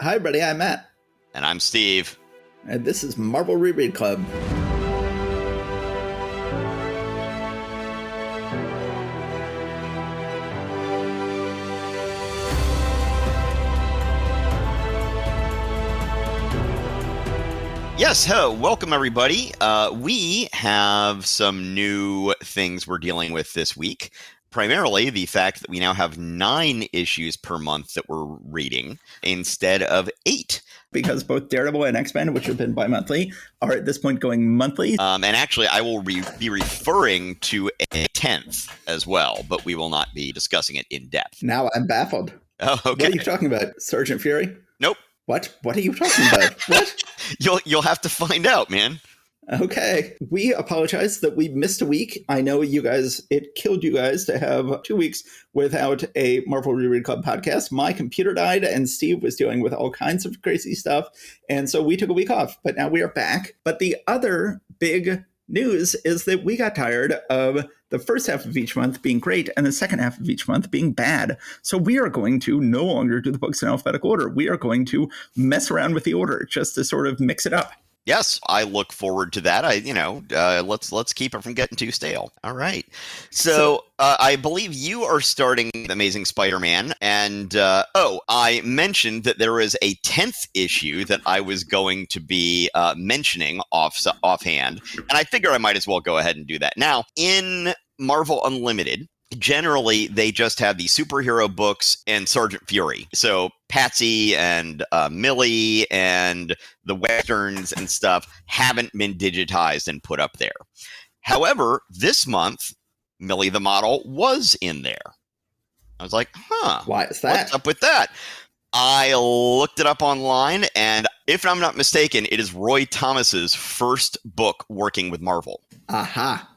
Hi, everybody. I'm Matt. And I'm Steve. And this is Marvel Reread Club. Yes, welcome everybody. We have some new things we're dealing with this week. Primarily the fact that we now have 9 issues per month that we're reading instead of 8. Because both Daredevil and X-Men, which have been bi-monthly, are at this point going monthly. And actually, I will be referring to a 10th as well, but we will not be discussing it in depth. Now I'm baffled. Oh, okay. What are you talking about? Sergeant Fury? Nope. What? What are you talking about? What? You'll have to find out, man. Okay. We apologize that we missed a week. I know you guys, it killed you guys to have 2 weeks without a Marvel Reread Club podcast. My computer died and Steve was dealing with all kinds of crazy stuff. And so we took a week off, but now we are back. But the other big news is that we got tired of the first half of each month being great and the second half of each month being bad. So we are going to no longer do the books in alphabetical order. We are going to mess around with the order just to sort of mix it up. Yes, I look forward to that. Let's keep it from getting too stale. All right. So I believe you are starting Amazing Spider-Man, and I mentioned that there is a 10th issue that I was going to be mentioning offhand, and I figure I might as well go ahead and do that now. In Marvel Unlimited, generally, they just have the superhero books and Sergeant Fury. So Patsy and Millie and the Westerns and stuff haven't been digitized and put up there. However, this month, Millie the Model was in there. I was like, why is that? What's up with that? I looked it up online, and if I'm not mistaken, it is Roy Thomas's first book working with Marvel. Aha.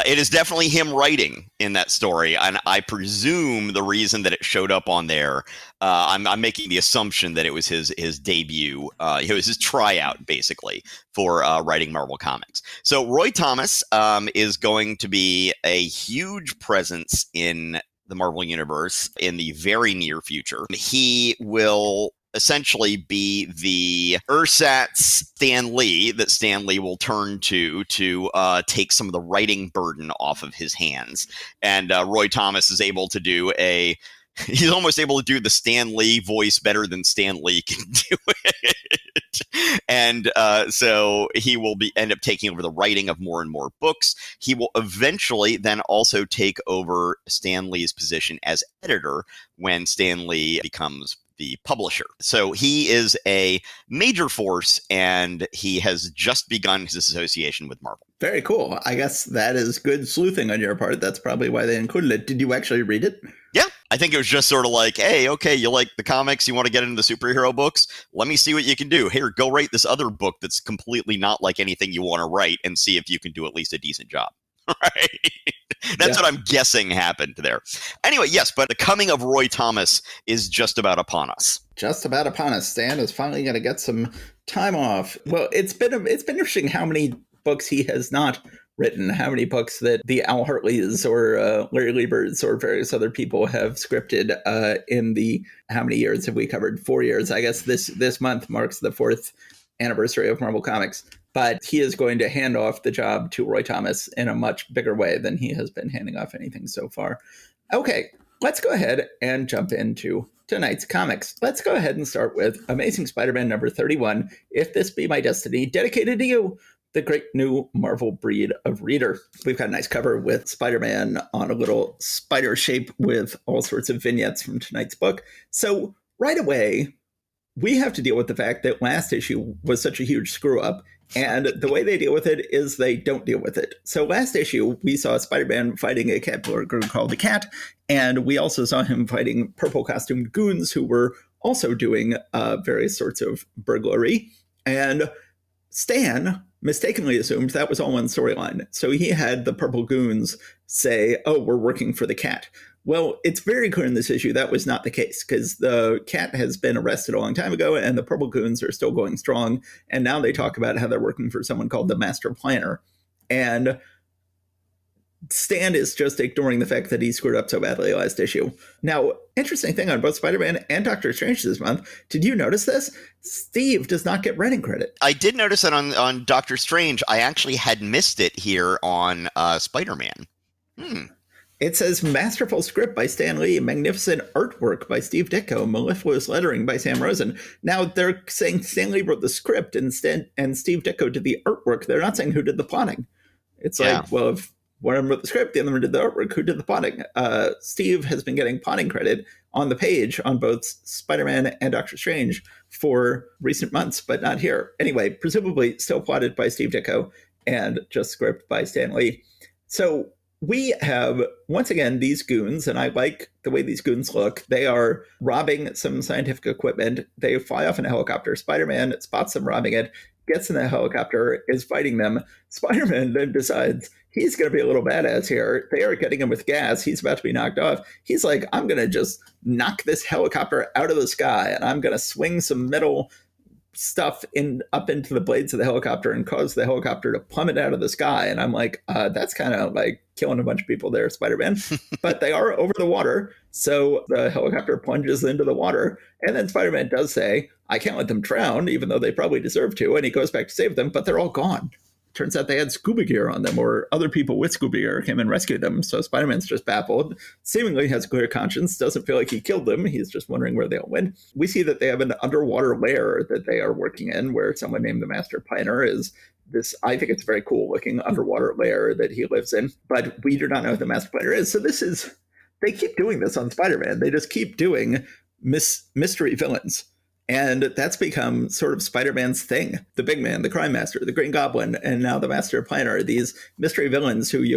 It is definitely him writing in that story, and I presume the reason that it showed up on there, I'm making the assumption that it was his debut. It was his tryout, basically, for writing Marvel Comics. So Roy Thomas is going to be a huge presence in the Marvel Universe in the very near future. He will essentially be the ersatz Stan Lee that Stan Lee will turn to take some of the writing burden off of his hands. And Roy Thomas is able to do he's almost able to do the Stan Lee voice better than Stan Lee can do it. And so he will end up taking over the writing of more and more books. He will eventually then also take over Stan Lee's position as editor when Stan Lee becomes the publisher. So he is a major force, and he has just begun his association with Marvel. Very cool. I guess that is good sleuthing on your part. That's probably why they included it. Did you actually read it? Yeah. I think it was just sort of like, hey, okay, you like the comics, you want to get into the superhero books? Let me see what you can do. Here, go write this other book that's completely not like anything you want to write and see if you can do at least a decent job. Right? That's what I'm guessing happened there. Anyway, yes, but the coming of Roy Thomas is just about upon us. Just about upon us. Stan is finally going to get some time off. Well, it's been interesting how many books he has not written, how many books that the Al Hartleys or Larry Lieberts or various other people have scripted in the, how many years have we covered? 4 years. I guess this month marks the 4th anniversary of Marvel Comics. But he is going to hand off the job to Roy Thomas in a much bigger way than he has been handing off anything so far. Okay, let's go ahead and jump into tonight's comics. Let's go ahead and start with Amazing Spider-Man number 31, If This Be My Destiny, dedicated to you, the great new Marvel breed of reader. We've got a nice cover with Spider-Man on a little spider shape with all sorts of vignettes from tonight's book. So right away, we have to deal with the fact that last issue was such a huge screw-up. And the way they deal with it is they don't deal with it. So last issue, we saw Spider-Man fighting a cat burglar called the Cat, and we also saw him fighting purple costumed goons who were also doing various sorts of burglary. And Stan mistakenly assumed that was all one storyline. So he had the purple goons say, oh, we're working for the Cat. Well, it's very clear in this issue that was not the case, because the Cat has been arrested a long time ago and the Purple Goons are still going strong. And now they talk about how they're working for someone called the Master Planner. And Stan is just ignoring the fact that he screwed up so badly last issue. Now, interesting thing on both Spider-Man and Doctor Strange this month, did you notice this? Steve does not get writing credit. I did notice that on Doctor Strange. I actually had missed it here on Spider-Man. It says masterful script by Stan Lee, magnificent artwork by Steve Ditko, mellifluous lettering by Sam Rosen. Now they're saying Stan Lee wrote the script and Steve Ditko did the artwork. They're not saying who did the plotting. It's like, well, if one of them wrote the script, the other one did the artwork, who did the plotting? Steve has been getting plotting credit on the page on both Spider-Man and Doctor Strange for recent months, but not here. Anyway, presumably still plotted by Steve Ditko and just script by Stan Lee. So we have, once again, these goons, and I like the way these goons look. They are robbing some scientific equipment. They fly off in a helicopter. Spider-Man spots them robbing it, gets in the helicopter, is fighting them. Spider-Man then decides he's going to be a little badass here. They are getting him with gas. He's about to be knocked off. He's like, I'm going to just knock this helicopter out of the sky, and I'm going to swing some metal stuff up into the blades of the helicopter and cause the helicopter to plummet out of the sky. And I'm like, that's kind of like killing a bunch of people there, Spider-Man. But they are over the water, so the helicopter plunges into the water. And then Spider-Man does say, I can't let them drown, even though they probably deserve to. And he goes back to save them, but they're all gone. Turns out they had scuba gear on them, or other people with scuba gear came and rescued them. So Spider-Man's just baffled, seemingly has a clear conscience, doesn't feel like he killed them. He's just wondering where they all went. We see that they have an underwater lair that they are working in, where someone named the Master Piner is this, I think it's a very cool looking underwater lair that he lives in, but we do not know who the Master Piner is. So they keep doing this on Spider-Man. They just keep doing mystery villains. And that's become sort of Spider-Man's thing. The Big Man, the Crime Master, the Green Goblin, and now the Master Planner are these mystery villains who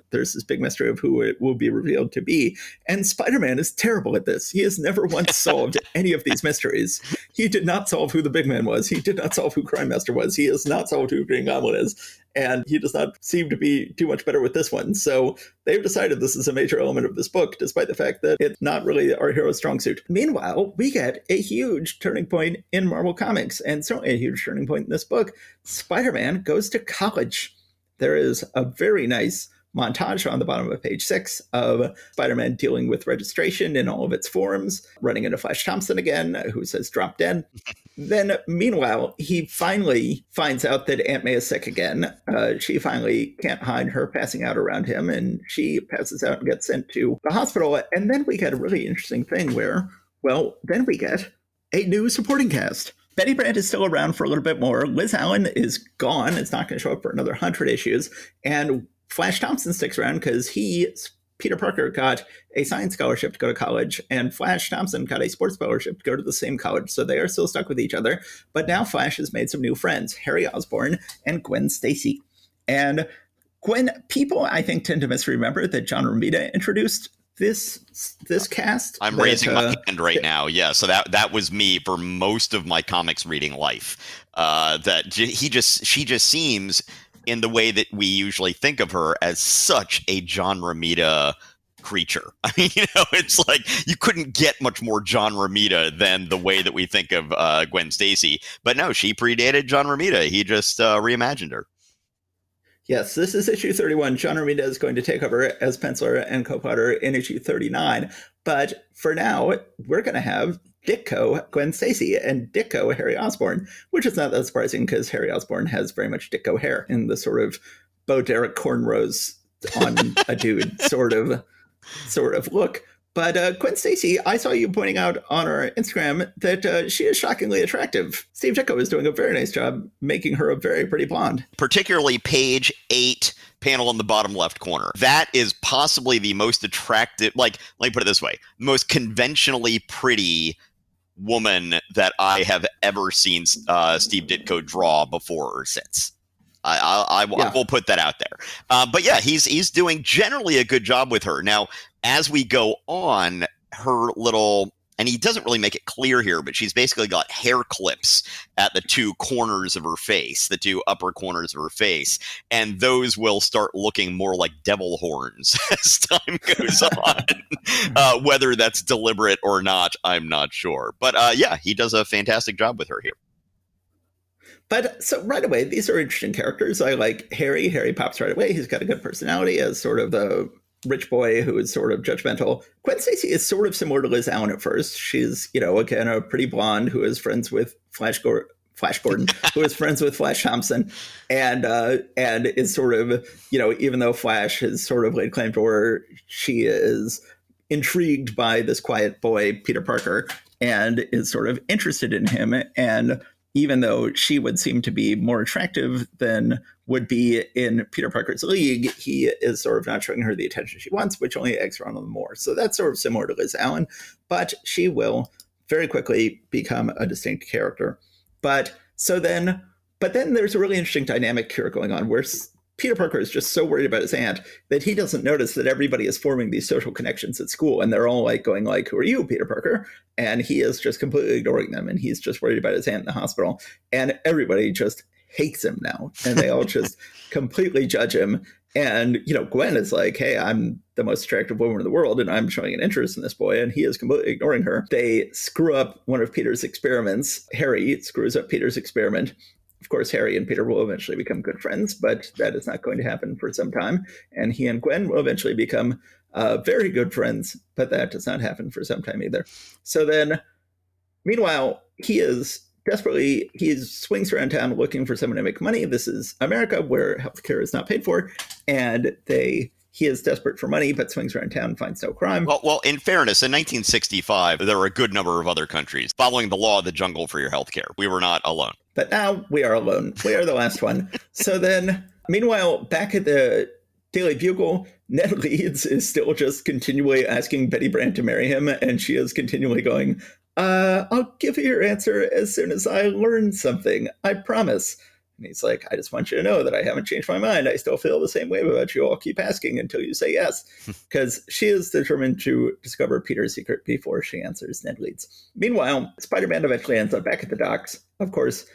there's this big mystery of who it will be revealed to be. And Spider-Man is terrible at this. He has never once solved any of these mysteries. He did not solve who the Big Man was. He did not solve who Crime Master was. He has not solved who Green Goblin is. And he does not seem to be too much better with this one. So they've decided this is a major element of this book, despite the fact that it's not really our hero's strong suit. Meanwhile, we get a huge turning point in Marvel Comics, and certainly a huge turning point in this book. Spider-Man goes to college. There is a very nice montage on the bottom of page 6 of Spider-Man dealing with registration in all of its forms, running into Flash Thompson again, who says drop dead. Then, meanwhile, he finally finds out that Aunt May is sick again. She finally can't hide her passing out around him, and she passes out and gets sent to the hospital. And then we get a really interesting thing where, then we get a new supporting cast. Betty Brant is still around for a little bit more. Liz Allen is gone. It's not going to show up for another 100 issues. And Flash Thompson sticks around because Peter Parker got a science scholarship to go to college, and Flash Thompson got a sports scholarship to go to the same college. So they are still stuck with each other. But now Flash has made some new friends, Harry Osborn and Gwen Stacy. And Gwen, people, I think, tend to misremember that John Romita introduced this cast. I'm raising my hand right now. Yeah, so that was me for most of my comics reading life. She just seems, in the way that we usually think of her, as such a John Romita creature. I mean, it's like you couldn't get much more John Romita than the way that we think of Gwen Stacy. But no, she predated John Romita. He just reimagined her. Yes, this is issue 31. John Romita is going to take over as penciler and co-plotter in issue 39. But for now, we're going to have Ditko Gwen Stacy and Ditko Harry Osborn, which is not that surprising because Harry Osborn has very much Ditko hair in the sort of Bo Derek cornrows on a dude sort of look. But Gwen Stacy, I saw you pointing out on our Instagram that she is shockingly attractive. Steve Ditko is doing a very nice job making her a very pretty blonde. Particularly page 8, panel in the bottom left corner. That is possibly the most attractive, let me put it this way, most conventionally pretty woman that I have ever seen Steve Ditko draw before or since. I will put that out there. But yeah, he's doing generally a good job with her. Now, as we go on, her little, and he doesn't really make it clear here, but she's basically got hair clips at the two corners of her face, the two upper corners of her face, and those will start looking more like devil horns as time goes on. Whether that's deliberate or not, I'm not sure. But yeah, he does a fantastic job with her here. But so right away, these are interesting characters. I like Harry. Harry pops right away. He's got a good personality as sort of the rich boy who is sort of judgmental. Gwen Stacy is sort of similar to Liz Allen at first. She's, again, a pretty blonde who is friends with Flash Gordon, who is friends with Flash Thompson, and is sort of, even though Flash has sort of laid claim to her, she is intrigued by this quiet boy, Peter Parker, and is sort of interested in him. And even though she would seem to be more attractive than would be in Peter Parker's league, he is sort of not showing her the attention she wants, which only eggs her on them more. So that's sort of similar to Liz Allen, but she will very quickly become a distinct character. But then there's a really interesting dynamic here going on where Peter Parker is just so worried about his aunt that he doesn't notice that everybody is forming these social connections at school, and they're all like going like, "Who are you, Peter Parker?" And he is just completely ignoring them, and he's just worried about his aunt in the hospital, and everybody just hates him now, and they all just completely judge him. And Gwen is like, "Hey, I'm the most attractive woman in the world, and I'm showing an interest in this boy," and he is completely ignoring her. They screw up one of Peter's experiments. Harry screws up Peter's experiment. Of course, Harry and Peter will eventually become good friends, but that is not going to happen for some time. And he and Gwen will eventually become very good friends, but that does not happen for some time either. So then, meanwhile, he swings around town looking for someone to make money. This is America, where healthcare is not paid for, and he is desperate for money, but swings around town and finds no crime. Well, in fairness, in 1965, there were a good number of other countries following the law of the jungle for your healthcare. We were not alone. But now we are alone. We are the last one. So then, meanwhile, back at the Daily Bugle, Ned Leeds is still just continually asking Betty Brant to marry him, and she is continually going, I'll give you your answer as soon as I learn something. I promise. And he's like, I just want you to know that I haven't changed my mind. I still feel the same way about you. I'll keep asking until you say yes. Because she is determined to discover Peter's secret before she answers Ned Leeds. Meanwhile, Spider-Man eventually ends up back at the docks. Of course,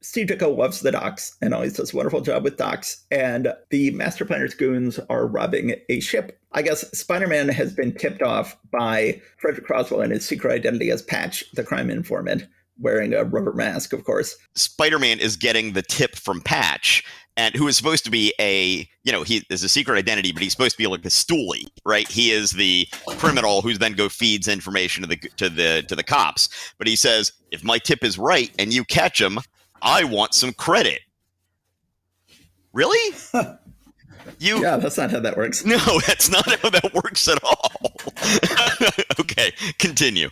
Steve Ditko loves the docks and always does a wonderful job with docks. And the Master Planner's goons are robbing a ship. I guess Spider-Man has been tipped off by Frederick Roswell and his secret identity as Patch, the crime informant, wearing a rubber mask, of course. Spider-Man is getting the tip from Patch, and who is supposed to be he is a secret identity, but he's supposed to be like a stoolie, right? He is the criminal who then feeds information to the cops. But he says, if my tip is right and you catch him, I want some credit. Really? Yeah, that's not how that works. No, that's not how that works at all. Okay, continue.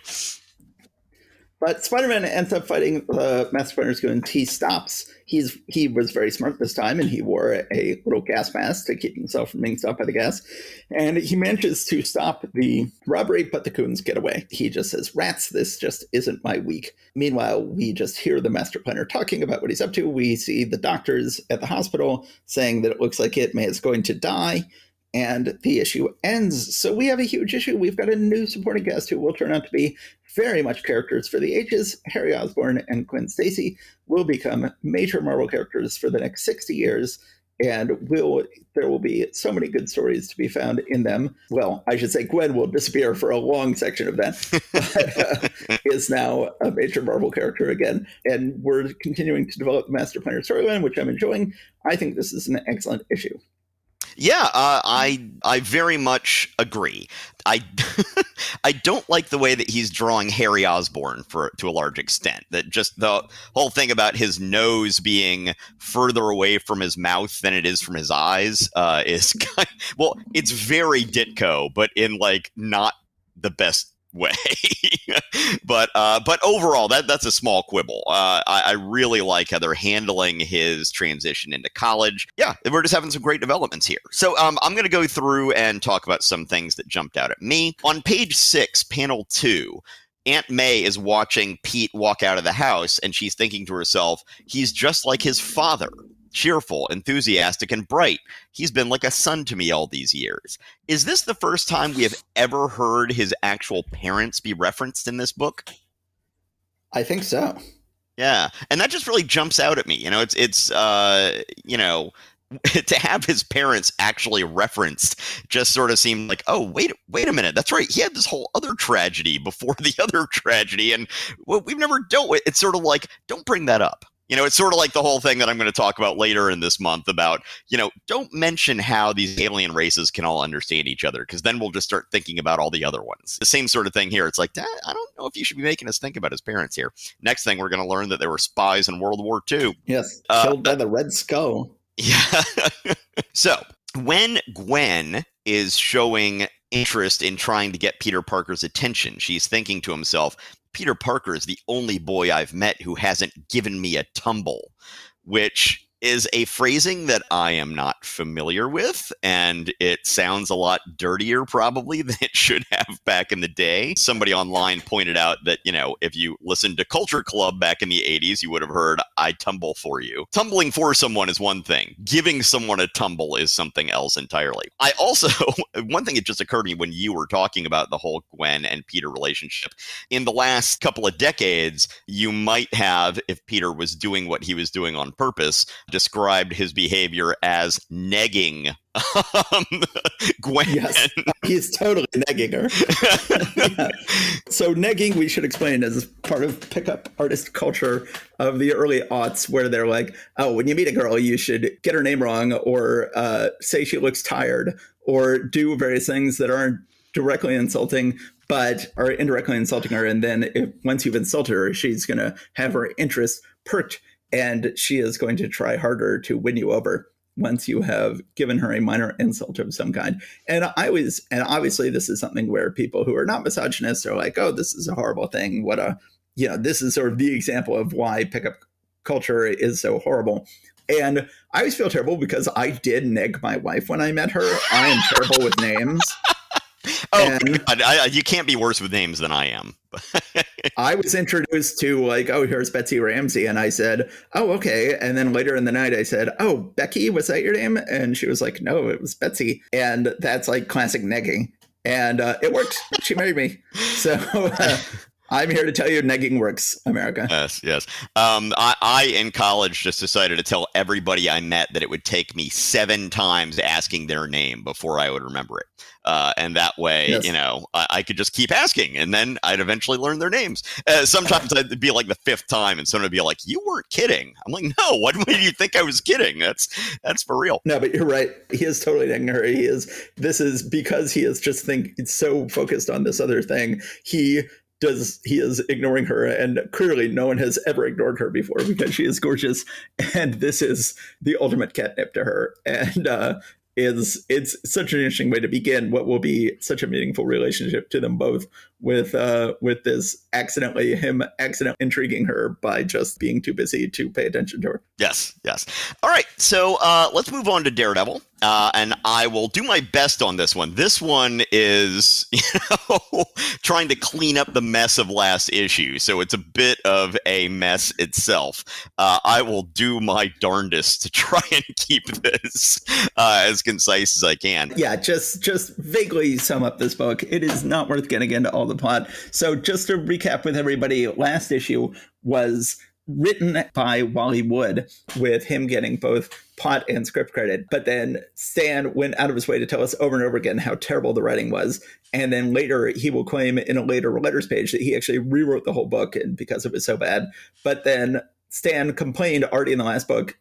But Spider-Man ends up fighting the Master Planner's goons. He stops. He was very smart this time, and he wore a little gas mask to keep himself from being stopped by the gas. And he manages to stop the robbery, but the goons get away. He just says, "Rats, this just isn't my week." Meanwhile, we just hear the Master Planner talking about what he's up to. We see the doctors at the hospital saying that it looks like It May is going to die. And the issue ends. So we have a huge issue. We've got a new supporting cast who will turn out to be very much characters for the ages. Harry Osborn and Gwen Stacy will become major Marvel characters for the next 60 years. And there will be so many good stories to be found in them. Well, I should say Gwen will disappear for a long section of that, but is now a major Marvel character again. And we're continuing to develop the Master Planner storyline, which I'm enjoying. I think this is an excellent issue. Yeah, I very much agree. I don't like the way that he's drawing Harry Osborn to a large extent. That just the whole thing about his nose being further away from his mouth than it is from his eyes is it's very Ditko, but in like not the best way. but overall, that's a small quibble. I really like how they're handling his transition into college. Yeah, we're just having some great developments here. So I'm going to go through and talk about some things that jumped out at me. On page 6, panel 2, Aunt May is watching Pete walk out of the house, and she's thinking to herself, he's just like his father. Cheerful, enthusiastic, and bright. He's been like a son to me all these years. Is this the first time we have ever heard his actual parents be referenced in this book? I think so. Yeah, and that just really jumps out at me. It's to have his parents actually referenced just sort of seemed like, oh, wait a minute. That's right. He had this whole other tragedy before the other tragedy, and we've never dealt with. It's sort of like, don't bring that up. It's sort of like the whole thing that I'm going to talk about later in this month about, don't mention how these alien races can all understand each other, because then we'll just start thinking about all the other ones. The same sort of thing here. It's like, Dad, I don't know if you should be making us think about his parents here. Next thing, we're going to learn that there were spies in World War II. Yes, killed by the Red Skull. Yeah. So when Gwen is showing interest in trying to get Peter Parker's attention, she's thinking to himself, Peter Parker is the only boy I've met who hasn't given me a tumble, which is a phrasing that I am not familiar with, and it sounds a lot dirtier probably than it should have back in the day. Somebody online pointed out that, if you listened to Culture Club back in the 80s, you would have heard, I tumble for you. Tumbling for someone is one thing. Giving someone a tumble is something else entirely. I also, one thing that just occurred to me when you were talking about the whole Gwen and Peter relationship, in the last couple of decades, you might have, if Peter was doing what he was doing on purpose, described his behavior as negging Gwen. Yes, he's totally negging her. Yeah. So negging, we should explain, is part of pickup artist culture of the early aughts, where they're like, oh, when you meet a girl, you should get her name wrong, or say she looks tired, or do various things that aren't directly insulting, but are indirectly insulting her. And then once you've insulted her, she's going to have her interest perked, and she is going to try harder to win you over once you have given her a minor insult of some kind. And obviously this is something where people who are not misogynists are like, oh, this is a horrible thing. This is sort of the example of why pickup culture is so horrible. And I always feel terrible because I did neg my wife when I met her. I am terrible with names. Oh, God, you can't be worse with names than I am. I was introduced to here's Betsy Ramsey. And I said, oh, okay. And then later in the night, I said, oh, Becky, was that your name? And she was like, no, it was Betsy. And that's like classic negging. And it worked. She married me. So I'm here to tell you negging works, America. Yes. I in college just decided to tell everybody I met that it would take me 7 times asking their name before I would remember it. And that way, yes, I could just keep asking, and then I'd eventually learn their names. Sometimes I'd be like the 5th time, and someone would be like, "You weren't kidding." I'm like, "No, what did you think I was kidding? That's for real." No, but you're right. He is totally negging her. This is because he is just so focused on this other thing. He is ignoring her, and clearly no one has ever ignored her before because she is gorgeous, and this is the ultimate catnip to her. And it's such an interesting way to begin what will be such a meaningful relationship to them both, with this accidentally intriguing her by just being too busy to pay attention to her. Yes. All right, so let's move on to Daredevil, and I will do my best on this one. This one is, trying to clean up the mess of last issue, so it's a bit of a mess itself. I will do my darndest to try and keep this as concise as I can. Yeah, just vaguely sum up this book. It is not worth getting into all the plot. So just to recap with everybody, last issue was written by Wally Wood, with him getting both plot and script credit. But then Stan went out of his way to tell us over and over again how terrible the writing was. And then later he will claim in a later letters page that he actually rewrote the whole book and because it was so bad. But then Stan complained already in the last book,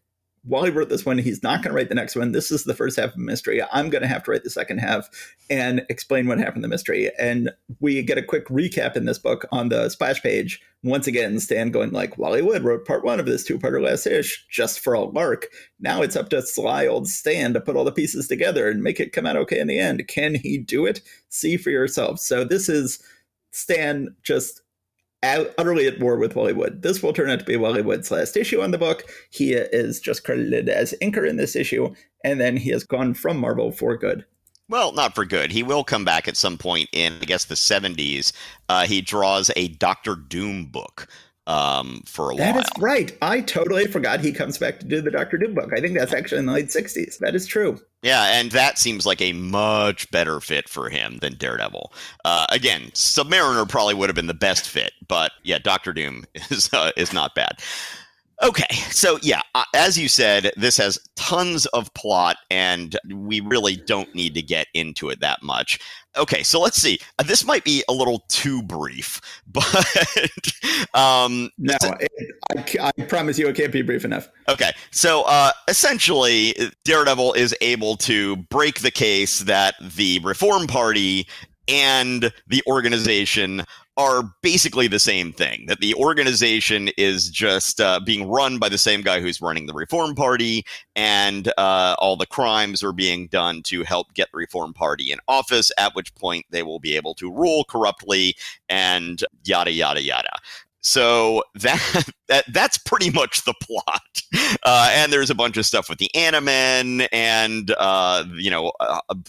Wally wrote this one, he's not going to write the next one. This is the first half of the mystery. I'm going to have to write the second half and explain what happened in the mystery. And we get a quick recap in this book on the splash page. Once again, Stan going like, Wally Wood wrote part 1 of this 2-parter last ish just for a lark. Now it's up to sly old Stan to put all the pieces together and make it come out okay in the end. Can he do it? See for yourself. So this is Stan just utterly at war with Wally Wood. This will turn out to be Wally Wood's last issue on the book. He is just credited as inker in this issue, and then he has gone from Marvel for good. Well, not for good. He will come back at some point in, I guess, the 70s. He draws a Doctor Doom book for a while. That is right. I totally forgot he comes back to do the Doctor Doom book. I think that's actually in the late 60s. That is true. Yeah, and that seems like a much better fit for him than Daredevil. Again, Submariner probably would have been the best fit, but yeah, Doctor Doom is not bad. Okay, so yeah, as you said, this has tons of plot, and we really don't need to get into it that much. Okay, so let's see. This might be a little too brief, but No, I promise you it can't be brief enough. okay, so essentially, Daredevil is able to break the case that the Reform Party and the organization are basically the same thing. That the organization is just being run by the same guy who's running the Reform Party, and all the crimes are being done to help get the Reform Party in office, at which point they will be able to rule corruptly and yada, yada, yada. So that's pretty much the plot. And there's a bunch of stuff with the Animen and,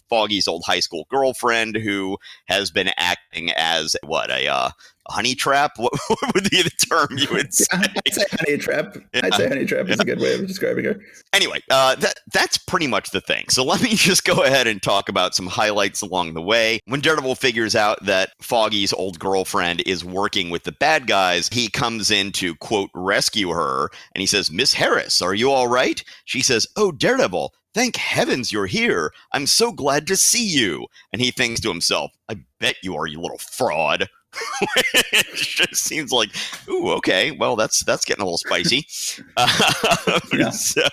Foggy's old high school girlfriend who has been acting as, a honey trap? What would be the term you would say? Yeah, I'd say honey trap. Yeah. I'd say honey trap is a good way of describing her. Anyway, that's pretty much the thing. So let me just go ahead and talk about some highlights along the way. When Daredevil figures out that Foggy's old girlfriend is working with the bad guys, he comes in to, quote, rescue her. And he says, "Miss Harris, are you all right?" She says, "Oh, Daredevil, thank heavens you're here. I'm so glad to see you." And he thinks to himself, "I bet you are, you little fraud." It just seems like, ooh, okay, well, that's getting a little spicy. Yeah. So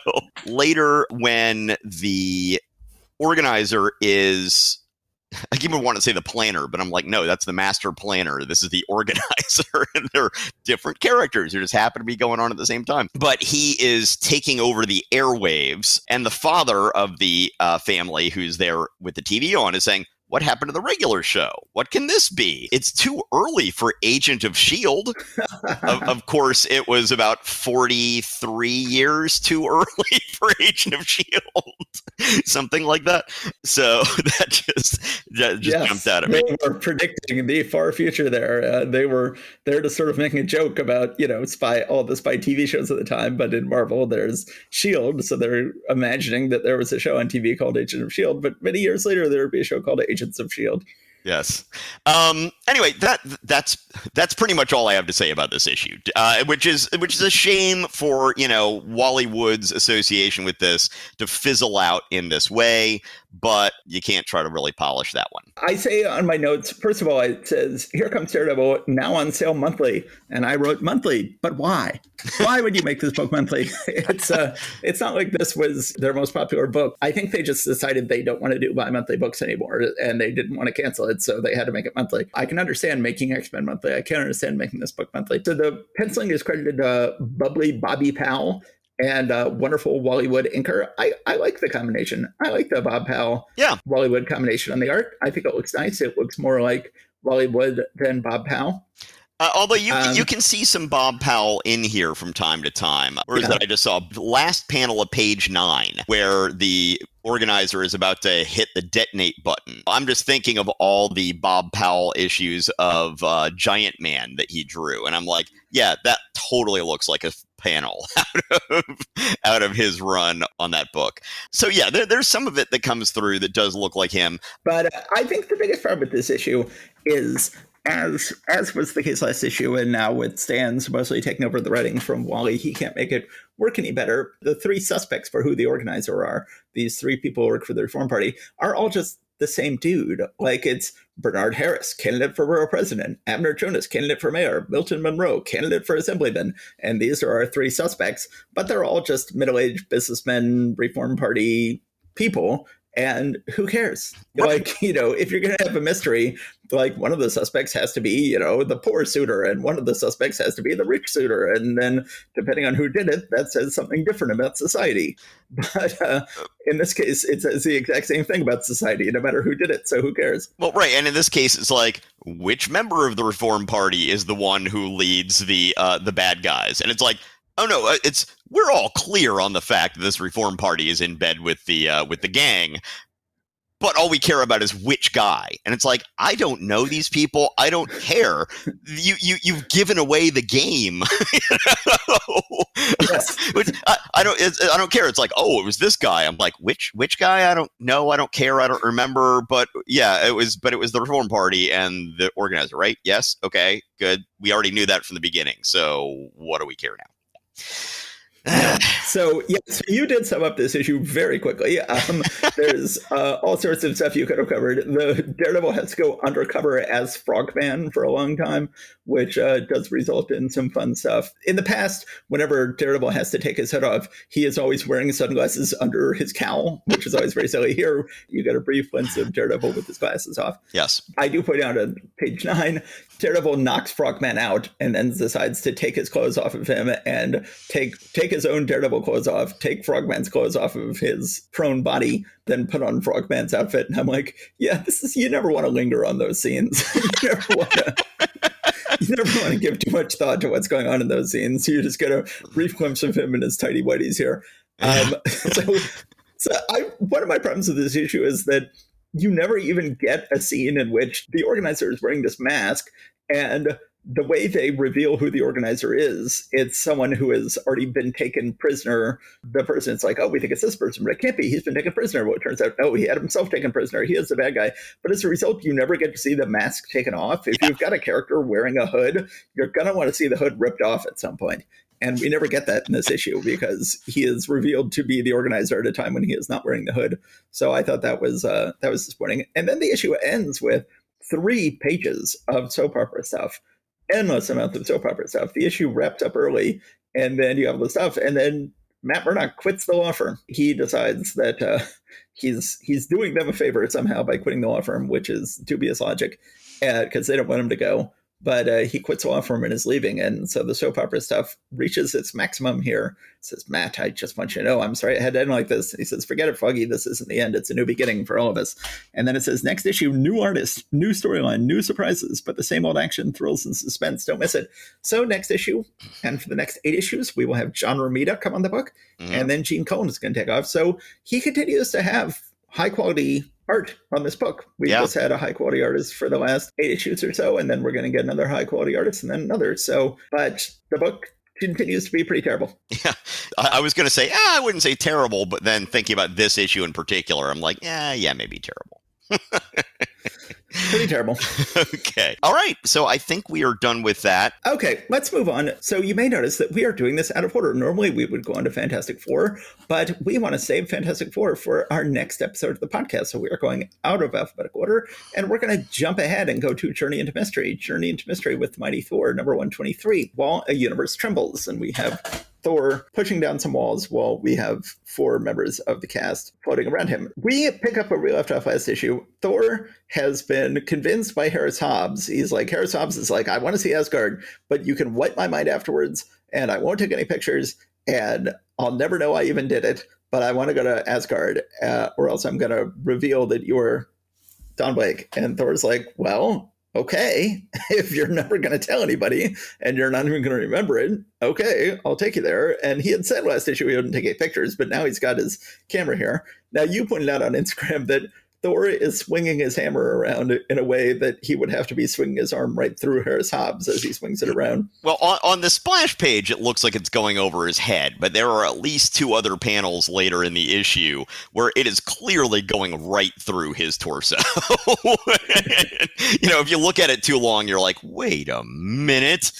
later, when the organizer is, I even want to say the planner, but I'm like, no, that's the master planner. This is the organizer, and they're different characters who just happen to be going on at the same time. But he is taking over the airwaves, and the father of the family, who's there with the TV on, is saying, "What happened to the regular show? What can this be? It's too early for Agent of S.H.I.E.L.D." Of course, it was about 43 years too early for Agent of S.H.I.E.L.D. Something like that. So that just yes, jumped out at me. They were predicting the far future there. They were there to sort of making a joke about, all the spy TV shows at the time. But in Marvel, there's S.H.I.E.L.D., so they're imagining that there was a show on TV called Agent of S.H.I.E.L.D., but many years later, there would be a show called Agents of S.H.I.E.L.D. Yes. Anyway, that's pretty much all I have to say about this issue, which is a shame for Wally Wood's association with this to fizzle out in this way. But you can't try to really polish that one. I say on my notes, first of all, it says, "Here comes Daredevil, now on sale monthly." And I wrote monthly, but why? Why would you make this book monthly? It's not like this was their most popular book. I think they just decided they don't want to do bi-monthly books anymore, and they didn't want to cancel it, so they had to make it monthly. I can understand making X-Men monthly. I can't understand making this book monthly. So the penciling is credited to Bubbly Bobby Powell and wonderful Wally Wood inker. I like the combination. I like the Bob Powell, Wally Wood combination on the art. I think it looks nice. It looks more like Wally Wood than Bob Powell. Although you can see some Bob Powell in here from time to time. Or is that I just saw last panel of page 9, where the organizer is about to hit the detonate button. I'm just thinking of all the Bob Powell issues of Giant Man that he drew, and I'm like, yeah, that totally looks like a panel out of his run on that book. So yeah, there's some of it that comes through that does look like him. But I think the biggest problem with this issue is, as was the case last issue, and now with Stan supposedly taking over the writing from Wally, he can't make it work any better. The 3 suspects for who the organizer are, these 3 people who work for the Reform Party, are all just the same dude. Like, it's Bernard Harris, candidate for borough president; Abner Jonas, candidate for mayor; Milton Monroe, candidate for assemblyman. And these are our 3 suspects, but they're all just middle-aged businessmen, Reform Party people. And who cares? Like, if you're going to have a mystery, like, one of the suspects has to be, the poor suitor, and one of the suspects has to be the rich suitor. And then depending on who did it, that says something different about society. But in this case, it says the exact same thing about society, no matter who did it. So who cares? Well, right. And in this case, it's like, which member of the Reform Party is the one who leads the bad guys? And it's like, oh no, we're all clear on the fact that this Reform Party is in bed with the gang, but all we care about is which guy. And it's like, I don't know these people. I don't care. You've given away the game. Yes. I don't care. It's like, oh, it was this guy. I'm like, which guy? I don't know. I don't care. I don't remember. But yeah, it was the Reform Party and the organizer, right? Yes. Okay, good. We already knew that from the beginning. So what do we care now? So you did sum up this issue very quickly. There's all sorts of stuff you could have covered. The Daredevil has to go undercover as Frogman for a long time, which does result in some fun stuff. In the past, whenever Daredevil has to take his hood off, he is always wearing sunglasses under his cowl, which is always very silly. Here, you get a brief glimpse of Daredevil with his glasses off. Yes. I do point out on page 9, Daredevil knocks Frogman out and then decides to take his clothes off of him and take his own Daredevil clothes off, take Frogman's clothes off of his prone body, then put on Frogman's outfit. And I'm like, yeah, you never want to linger on those scenes. You never want to give too much thought to what's going on in those scenes. You just get a brief glimpse of him in his tidy whities here. One of my problems with this issue is that you never even get a scene in which the organizer is wearing this mask, and the way they reveal who the organizer is, it's someone who has already been taken prisoner. The person's like, oh, we think it's this person, but it can't be. He's been taken prisoner. Well, it turns out, he had himself taken prisoner. He is the bad guy. But as a result, you never get to see the mask taken off. If you've got a character wearing a hood, you're going to want to see the hood ripped off at some point. And we never get that in this issue because he is revealed to be the organizer at a time when he is not wearing the hood. So I thought that was disappointing. And then the issue ends with 3 pages of soap opera stuff. Endless amount of soap opera stuff. The issue wrapped up early, and then you have the stuff, and then Matt Murdock quits the law firm. He decides that he's doing them a favor somehow by quitting the law firm, which is dubious logic, because they don't want him to go. But he quits the law firm and is leaving, and so the soap opera stuff reaches its maximum here. It says, Matt, I just want you to know, I'm sorry I had to end like this. He says, forget it, Foggy. This isn't the end. It's a new beginning for all of us. And then it says, next issue, new artist, new storyline, new surprises, but the same old action, thrills, and suspense. Don't miss it. So next issue, and for the next 8 issues, we will have John Romita come on the book, and then Gene Colan is going to take off. So he continues to have high-quality art on this book. We just had a high-quality artist for the last 8 issues or so, and then we're going to get another high-quality artist and then another. So, but the book continues to be pretty terrible. Yeah, I was going to say, I wouldn't say terrible, but then thinking about this issue in particular, I'm like, maybe terrible. Pretty terrible. Okay. All right. So I think we are done with that. Okay, let's move on. So you may notice that we are doing this out of order. Normally we would go on to Fantastic Four, but we want to save Fantastic Four for our next episode of the podcast. So we are going out of alphabetical order, and we're going to jump ahead and go to Journey into Mystery. Journey into Mystery with Mighty Thor, number 123, While a Universe Trembles. And we have Thor pushing down some walls while we have 4 members of the cast floating around him. We pick up where we left off last issue. Thor has been convinced by Harris Hobbs. Harris Hobbs is like, I want to see Asgard, but you can wipe my mind afterwards, and I won't take any pictures, and I'll never know I even did it, but I want to go to Asgard, or else I'm going to reveal that you're Don Blake. And Thor's like, well, okay, if you're never going to tell anybody and you're not even going to remember it, okay, I'll take you there. And he had said last issue he wouldn't take any pictures, but now he's got his camera here. Now, you pointed out on Instagram that Thor is swinging his hammer around in a way that he would have to be swinging his arm right through Harris Hobbs as he swings it around. Well, on the splash page, it looks like it's going over his head, but there are at least 2 other panels later in the issue where it is clearly going right through his torso. If you look at it too long, you're like, wait a minute.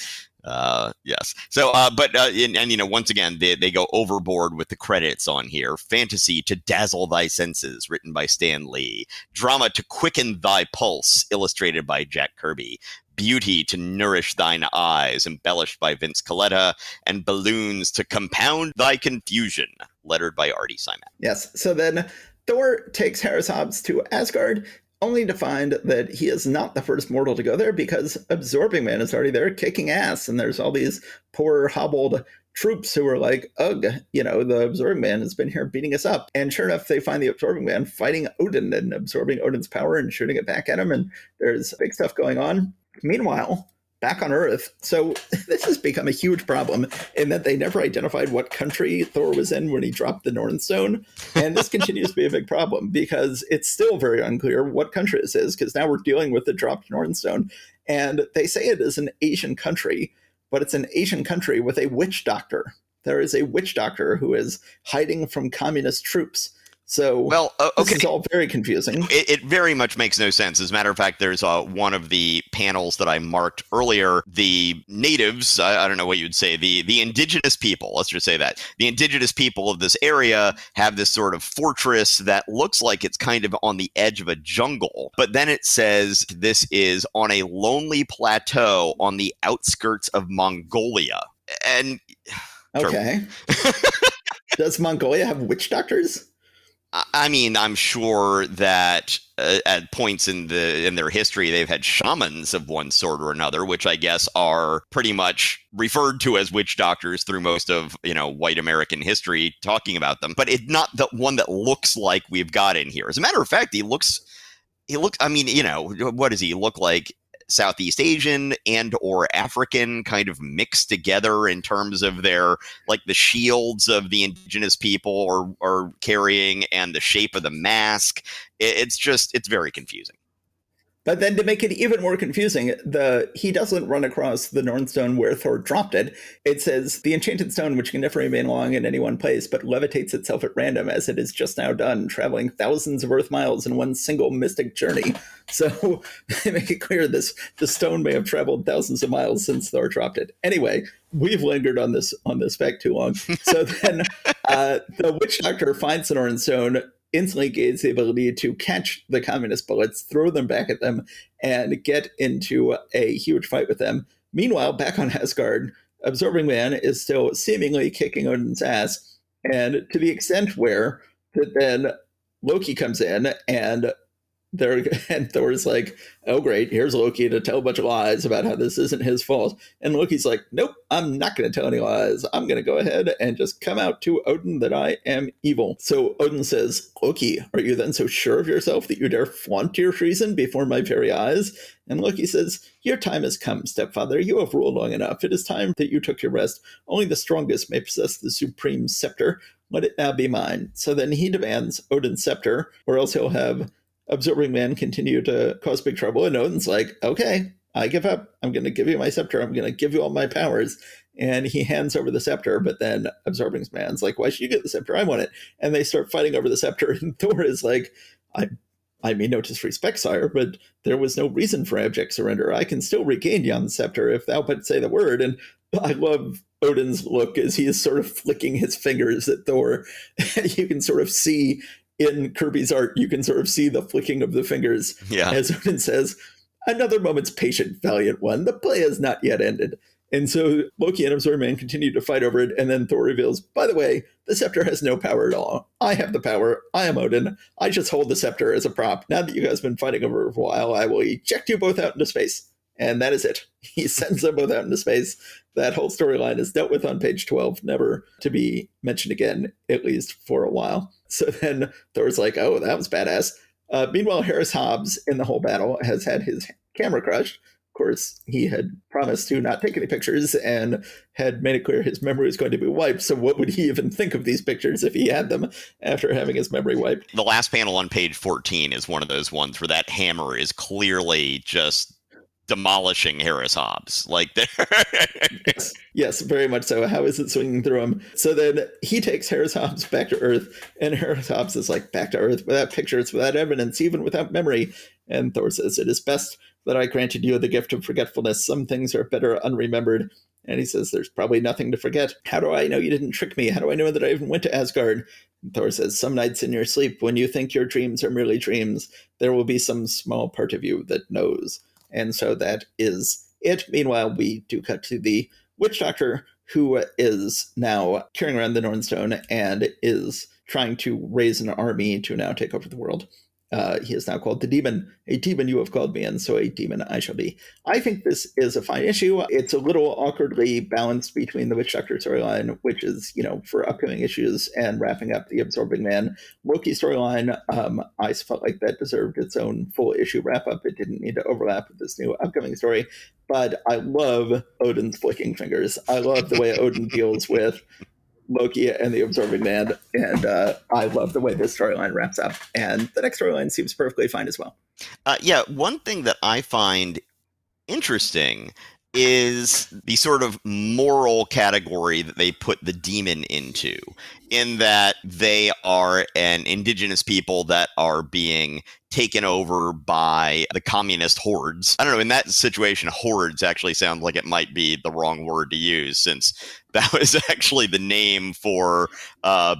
Yes. So, once again, they go overboard with the credits on here. Fantasy to dazzle thy senses, written by Stan Lee. Drama to quicken thy pulse, illustrated by Jack Kirby. Beauty to nourish thine eyes, embellished by Vince Colletta. And balloons to compound thy confusion, lettered by Artie Simak. Yes. So then Thor takes Harris Hobbs to Asgard, only to find that he is not the first mortal to go there because Absorbing Man is already there kicking ass. And there's all these poor hobbled troops who are like, ugh, the Absorbing Man has been here beating us up. And sure enough, they find the Absorbing Man fighting Odin and absorbing Odin's power and shooting it back at him. And there's big stuff going on. Meanwhile, back on Earth. So this has become a huge problem in that they never identified what country Thor was in when he dropped the Northern Stone. And this continues to be a big problem because it's still very unclear what country this is, because now we're dealing with the dropped Northern Stone. And they say it is an Asian country, but it's an Asian country with a witch doctor. There is a witch doctor who is hiding from communist troops. So Well, this okay. is all very confusing. It very much makes no sense. As a matter of fact, there's one of the panels that I marked earlier. The natives, I don't know what you'd say, the indigenous people, let's just say that. The indigenous people of this area have this sort of fortress that looks like it's kind of on the edge of a jungle. But then it says this is on a lonely plateau on the outskirts of Mongolia. And Okay. Does Mongolia have witch doctors? I mean, I'm sure that at points in their history, they've had shamans of one sort or another, which I guess are pretty much referred to as witch doctors through most of white American history, talking about them. But it's not the one that looks like we've got in here. As a matter of fact, he looks. I mean, what does he look like? Southeast Asian and or African, kind of mixed together in terms of their, like, the shields of the indigenous people are carrying and the shape of the mask. It's very confusing. But then to make it even more confusing, he doesn't run across the Nornstone where Thor dropped it. It says, the enchanted stone which can never remain long in any one place, but levitates itself at random as it is just now done, traveling thousands of Earth miles in one single mystic journey. So they make it clear the stone may have traveled thousands of miles since Thor dropped it. Anyway, we've lingered on this fact too long. So then the witch doctor finds the Nornstone, instantly gains the ability to catch the communist bullets, throw them back at them, and get into a huge fight with them. Meanwhile, back on Asgard, Absorbing Man is still seemingly kicking Odin's ass, and to the extent where then Loki comes in and Thor's like, oh great, here's Loki to tell a bunch of lies about how this isn't his fault. And Loki's like, nope, I'm not going to tell any lies. I'm going to go ahead and just come out to Odin that I am evil. So Odin says, Loki, are you then so sure of yourself that you dare flaunt your treason before my very eyes? And Loki says, your time has come, stepfather. You have ruled long enough. It is time that you took your rest. Only the strongest may possess the supreme scepter. Let it now be mine. So then he demands Odin's scepter, or else he'll have Absorbing Man continue to cause big trouble. And Odin's like, okay, I give up. I'm going to give you my scepter. I'm going to give you all my powers. And he hands over the scepter, but then Absorbing Man's like, why should you get the scepter? I want it. And they start fighting over the scepter. And Thor is like, I mean no disrespect, sire, but there was no reason for abject surrender. I can still regain yon scepter if thou but say the word. And I love Odin's look as he is sort of flicking his fingers at Thor. You can sort of see in Kirby's art, you can sort of see the flicking of the fingers. Yeah. As Odin says, another moment's patient, valiant one. The play has not yet ended. And so Loki and Absorbing Man continue to fight over it, and then Thor reveals, by the way, the scepter has no power at all. I have the power. I am Odin. I just hold the scepter as a prop. Now that you guys have been fighting over it for a while, I will eject you both out into space. And that is it. He sends them both out into space. That whole storyline is dealt with on page 12, never to be mentioned again, at least for a while. So then Thor's like, oh, that was badass. Meanwhile, Harris Hobbs in the whole battle has had his camera crushed. Of course, he had promised to not take any pictures and had made it clear his memory was going to be wiped. So what would he even think of these pictures if he had them after having his memory wiped? The last panel on page 14 is one of those ones where that hammer is clearly just demolishing Harris Hobbs. Like, yes, very much so. How is it swinging through him? So then he takes Harris Hobbs back to Earth, and Harris Hobbs is like, back to Earth without pictures, without evidence, even without memory. And Thor says, it is best that I granted you the gift of forgetfulness. Some things are better unremembered. And he says, there's probably nothing to forget. How do I know you didn't trick me? How do I know that I even went to Asgard? And Thor says, some nights in your sleep, when you think your dreams are merely dreams, there will be some small part of you that knows. And so that is it. Meanwhile, we do cut to the witch doctor, who is now carrying around the Nornstone and is trying to raise an army to now take over the world. He is now called the demon. A demon you have called me, and so a demon I shall be. I think this is a fine issue. It's a little awkwardly balanced between the Witch Doctor storyline, which is, for upcoming issues, and wrapping up the Absorbing Man Loki storyline. I felt like that deserved its own full issue wrap up. It didn't need to overlap with this new upcoming story. But I love Odin's flicking fingers. I love the way Odin deals with Loki and the Absorbing Man, and I love the way this storyline wraps up, and the next storyline seems perfectly fine as well. Yeah, one thing that I find interesting is the sort of moral category that they put the demon into, in that they are an indigenous people that are being taken over by the communist hordes. I don't know, in that situation, hordes actually sound like it might be the wrong word to use, since that was actually the name for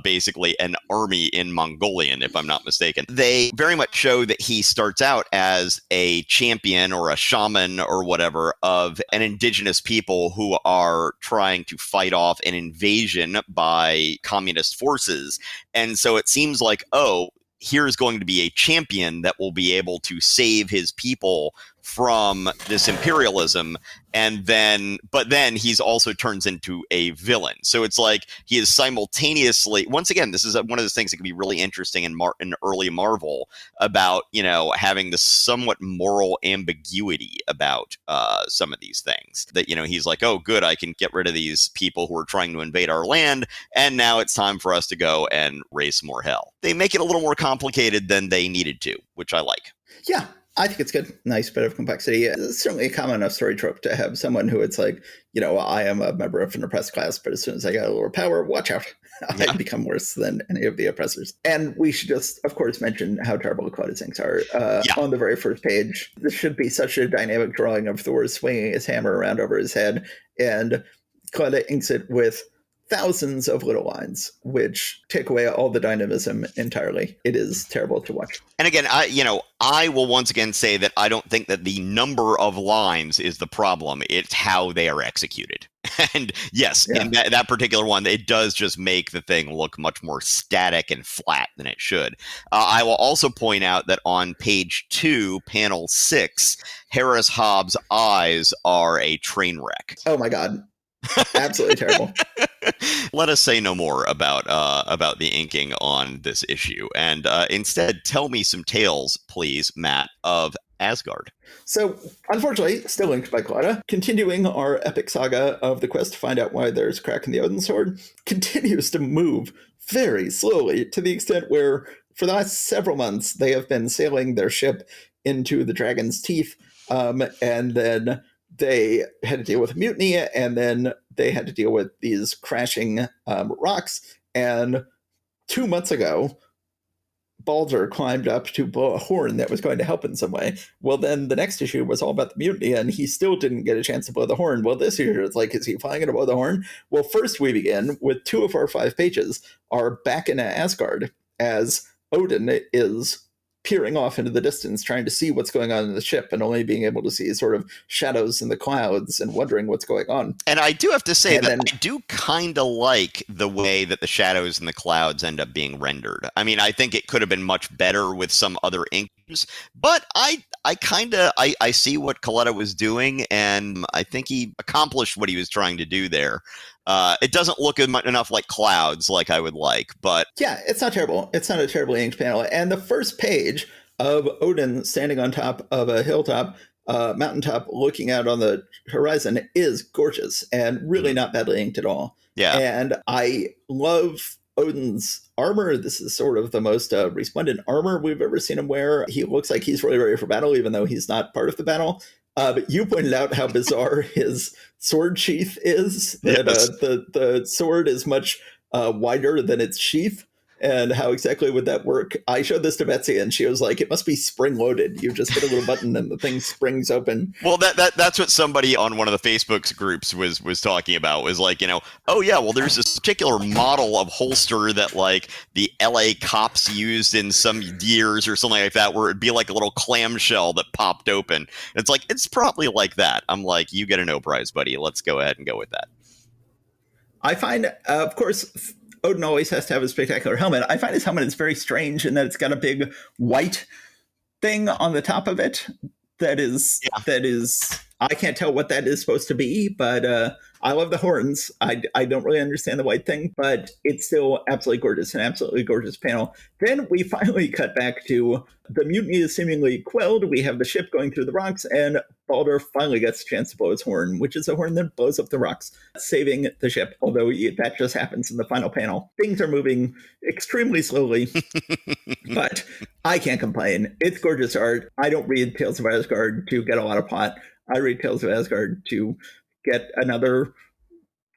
basically an army in Mongolian, if I'm not mistaken. They very much show that he starts out as a champion or a shaman or whatever of an indigenous people who are trying to fight off an invasion by communist forces. And so it seems like, oh, here's going to be a champion that will be able to save his people from this imperialism. And then, but then he's also turns into a villain. So it's like he is simultaneously, once again, this is one of those things that can be really interesting in early Marvel about, you know, having this somewhat moral ambiguity about some of these things. That, you know, he's like, oh, good, I can get rid of these people who are trying to invade our land, and now it's time for us to go and raise some more hell. They make it a little more complicated than they needed to, which I like. Yeah. I think it's good. Nice bit of complexity. It's certainly a common enough story trope to have someone who it's like, you know, I am a member of an oppressed class, but as soon as I get a little power, watch out. I become worse than any of the oppressors. And we should just, of course, mention how terrible Claudia's inks are. On the very first page, this should be such a dynamic drawing of Thor swinging his hammer around over his head. And Claudia inks it with thousands of little lines, which take away all the dynamism entirely. It is terrible to watch. And again, I will once again say that I don't think that the number of lines is the problem. It's how they are executed. And yes, in that particular one, it does just make the thing look much more static and flat than it should. I will also point out that on page 2, panel 6, Harris Hobbs' eyes are a train wreck. Oh my God. Absolutely terrible. Let us say no more about the inking on this issue, and instead tell me some tales, please, Matt, of Asgard. So, unfortunately, still inked by Claudia, continuing our epic saga of the quest to find out why there's a crack in the Odin sword, continues to move very slowly, to the extent where, for the last several months, they have been sailing their ship into the dragon's teeth, and then they had to deal with a mutiny, and then they had to deal with these crashing rocks. And 2 months ago, Balder climbed up to blow a horn that was going to help in some way. Well, then the next issue was all about the mutiny, and he still didn't get a chance to blow the horn. Well, this issue is like, is he finally going to blow the horn? Well, first we begin with 2 of our 5 pages are back in Asgard as Odin is peering off into the distance, trying to see what's going on in the ship, and only being able to see sort of shadows in the clouds and wondering what's going on. And I do have to say I do kind of like the way that the shadows in the clouds end up being rendered. I mean, I think it could have been much better with some other inkers, but I see what Coletta was doing, and I think he accomplished what he was trying to do there. It doesn't look enough like clouds like I would like, but yeah, it's not terrible. It's not a terribly inked panel. And the first page of Odin standing on top of a hilltop, mountaintop, looking out on the horizon is gorgeous and really not badly inked at all. Yeah, and I love Odin's armor. This is sort of the most resplendent armor we've ever seen him wear. He looks like he's really ready for battle, even though he's not part of the battle. But you pointed out how bizarre his sword sheath is. Yes. That the sword is much wider than its sheath. And how exactly would that work? I showed this to Betsy, and she was like, it must be spring-loaded. You just hit a little button, and the thing springs open. Well, that's what somebody on one of the Facebook groups was talking about, was like, you know, oh, yeah, well, there's this particular model of holster that, like, the L.A. cops used in some years or something like that, where it'd be like a little clamshell that popped open. And it's like, it's probably like that. I'm like, you get a no prize, buddy. Let's go ahead and go with that. I find, of course, Odin always has to have a spectacular helmet. I find his helmet is very strange in that it's got a big white thing on the top of it that is I can't tell what that is supposed to be, but I love the horns. I don't really understand the white thing, but it's still absolutely gorgeous, an absolutely gorgeous panel. Then we finally cut back to the mutiny is seemingly quelled. We have the ship going through the rocks, and Balder finally gets a chance to blow his horn, which is a horn that blows up the rocks, saving the ship, although that just happens in the final panel. Things are moving extremely slowly, but I can't complain. It's gorgeous art. I don't read Tales of Asgard to get a lot of plot. I read Tales of Asgard to get another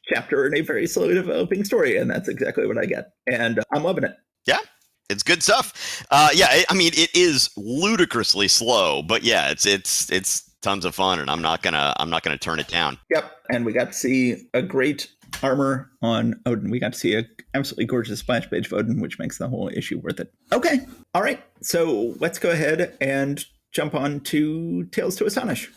chapter in a very slowly developing story, and that's exactly what I get. And I'm loving it. Yeah. It's good stuff. I mean, it is ludicrously slow, but yeah, it's tons of fun, and I'm not gonna turn it down. Yep, and we got to see a great armor on Odin. We got to see a absolutely gorgeous splash page of Odin, which makes the whole issue worth it. Okay, all right, so let's go ahead and jump on to Tales to Astonish.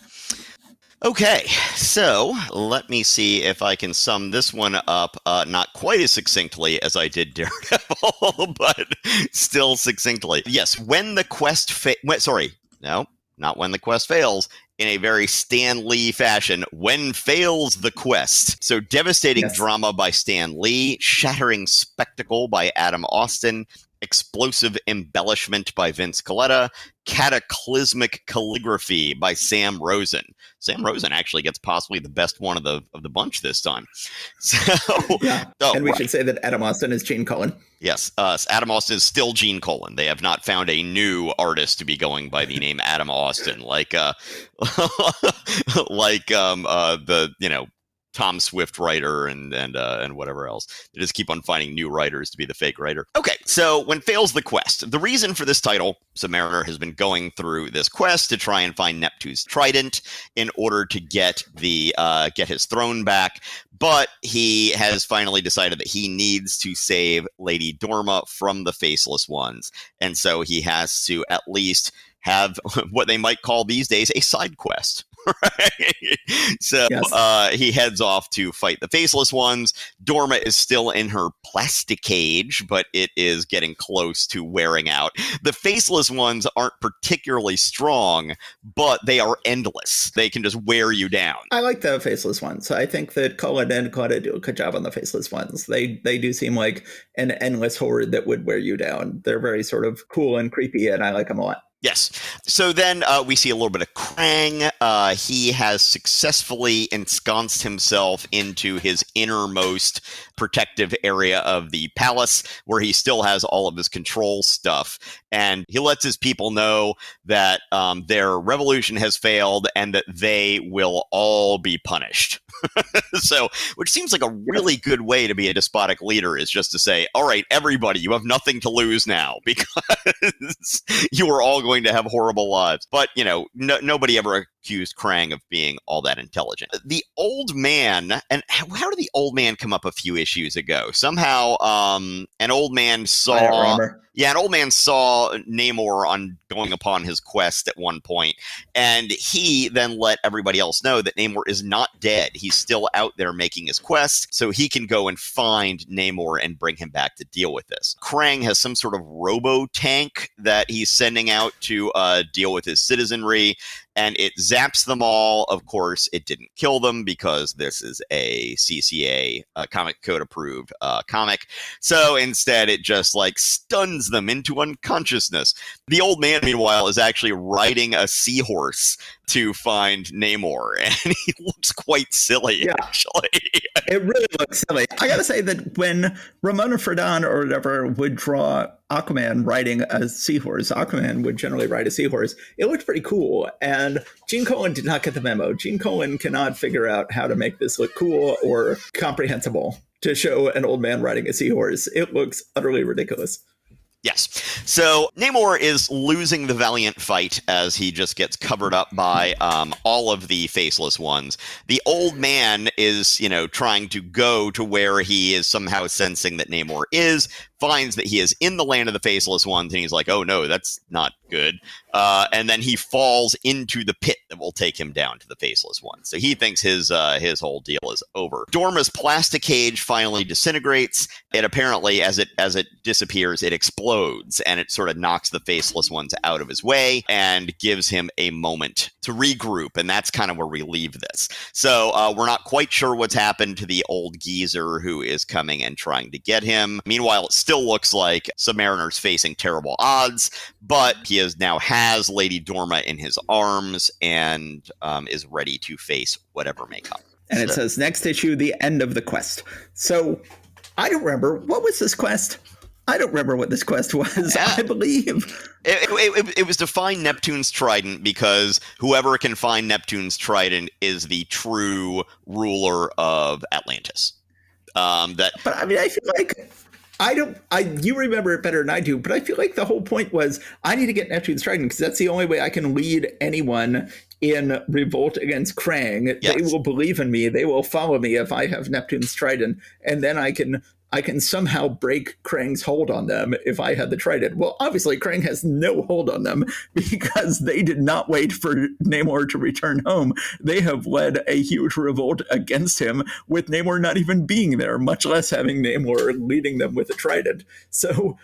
Okay, so let me see if I can sum this one up not quite as succinctly as I did Daredevil, but still succinctly. Yes, when the quest not when the quest fails, in a very Stan Lee fashion, when fails the quest. So devastating drama by Stan Lee, shattering spectacle by Adam Austin, explosive embellishment by Vince Colletta, cataclysmic calligraphy by Sam Rosen. Sam Rosen actually gets possibly the best one of the bunch this time. So, and we should say that Adam Austin is Gene Colan. Yes, Adam Austin is still Gene Colan. They have not found a new artist to be going by the name Adam Austin, like the Tom Swift writer and whatever else. They just keep on finding new writers to be the fake writer. Okay, so when fails the quest, the reason for this title, Submariner has been going through this quest to try and find Neptune's trident in order to get his throne back, but he has finally decided that he needs to save Lady Dorma from the Faceless Ones, and so he has to at least have what they might call these days a side quest. Right? So he heads off to fight the Faceless Ones. Dorma is still in her plastic cage, but it is getting close to wearing out. The Faceless Ones aren't particularly strong, but they are endless. They can just wear you down. I like the Faceless Ones. I think that Colin and Claudia do a good job on the Faceless Ones. They do seem like an endless horde that would wear you down. They're very sort of cool and creepy, and I like them a lot. Yes. So then we see a little bit of Krang. He has successfully ensconced himself into his innermost protective area of the palace, where he still has all of his control stuff. And he lets his people know that their revolution has failed and that they will all be punished. So, which seems like a really good way to be a despotic leader, is just to say, all right, everybody, you have nothing to lose now because you are all going to have horrible lives. But, nobody ever accused Krang of being all that intelligent. The old man, and how did the old man come up a few issues ago? Somehow, an old man saw... Yeah, an old man saw Namor going upon his quest at one point, and he then let everybody else know that Namor is not dead. He's still out there making his quest, so he can go and find Namor and bring him back to deal with this. Krang has some sort of robo-tank that he's sending out to deal with his citizenry, and it zaps them all. Of course, it didn't kill them because this is a CCA comic code approved comic. So instead, it just stuns them into unconsciousness. The old man, meanwhile, is actually riding a seahorse to find Namor, and he looks quite silly, actually. It really looks silly. I gotta say that when Ramona Fradon or whatever would draw Aquaman riding a seahorse, Aquaman would generally ride a seahorse. It looked pretty cool, and Gene Colan did not get the memo. Gene Colan cannot figure out how to make this look cool or comprehensible to show an old man riding a seahorse. It looks utterly ridiculous. Yes. So Namor is losing the valiant fight as he just gets covered up by all of the Faceless Ones. The old man is, trying to go to where he is somehow sensing that Namor is, finds that he is in the land of the Faceless Ones, and he's like, oh no, that's not good. And then he falls into the pit that will take him down to the Faceless Ones. So he thinks his whole deal is over. Dorma's plastic cage finally disintegrates. It apparently, as it disappears, it explodes, and it sort of knocks the Faceless Ones out of his way and gives him a moment to regroup, and that's kind of where we leave this. So we're not quite sure what's happened to the old geezer who is coming and trying to get him. Meanwhile, it still looks like Submariner's facing terrible odds, but he now has Lady Dorma in his arms and is ready to face whatever may come. And it says, next issue, the end of the quest. So I don't remember. What was this quest? I don't remember what this quest was. Yeah. I believe It was to find Neptune's trident, because whoever can find Neptune's trident is the true ruler of Atlantis. But I mean, I feel like you remember it better than I do, but I feel like the whole point was I need to get Neptune's trident because that's the only way I can lead anyone in revolt against Krang. Yes. They will believe in me. They will follow me if I have Neptune's trident, and then I can somehow break Krang's hold on them if I had the trident. Well, obviously, Krang has no hold on them because they did not wait for Namor to return home. They have led a huge revolt against him with Namor not even being there, much less having Namor leading them with a trident. So,